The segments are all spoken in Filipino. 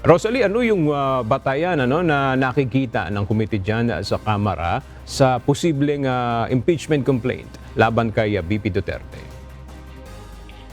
Rosalie, ano yung batayan na nakikita ng komite dyan sa Kamara sa posibleng impeachment complaint laban kay BP Duterte?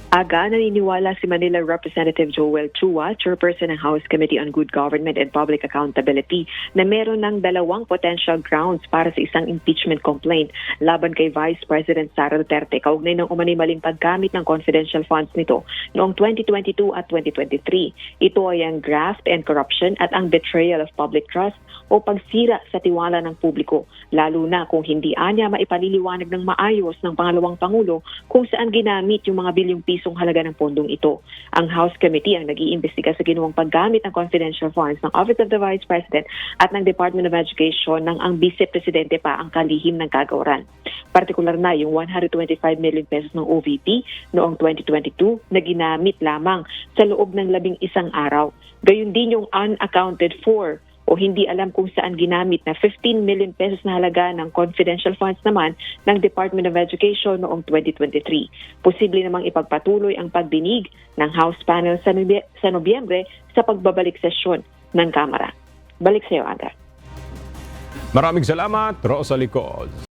Aga, naniniwala si Manila Representative Joel Chua, chairperson ng House Committee on Good Government and Public Accountability, na meron ng dalawang potential grounds para sa isang impeachment complaint laban kay Vice President Sara Duterte kaugnay ng umano'y maling paggamit ng confidential funds nito noong 2022 at 2023. Ito ay ang graft and corruption at ang betrayal of public trust o pagsira sa tiwala ng publiko, lalo na kung hindi anya maipaliliwanag ng maayos ng pangalawang Pangulo kung saan ginamit yung mga bilyong pisong halaga ng pondong ito. Ang House Committee ang nag-iimbestiga sa ginawang paggamit ng confidential funds ng Office of the Vice President at ng Department of Education nang ang Vice Presidente pa ang kalihim ng kagawaran. Partikular na yung 125 million pesos ng OVP noong 2022 na ginamit lamang sa loob ng 11 araw. Gayun din yung unaccounted for o hindi alam kung saan ginamit na 15 million pesos na halaga ng confidential funds naman ng Department of Education noong 2023. Posible namang ipagpatuloy ang pagdinig ng House panel sa Nobyembre sa pagbabalik sesyon ng Kamara. Balik sa iyo, Aga. Maraming salamat, Rosalie Coz.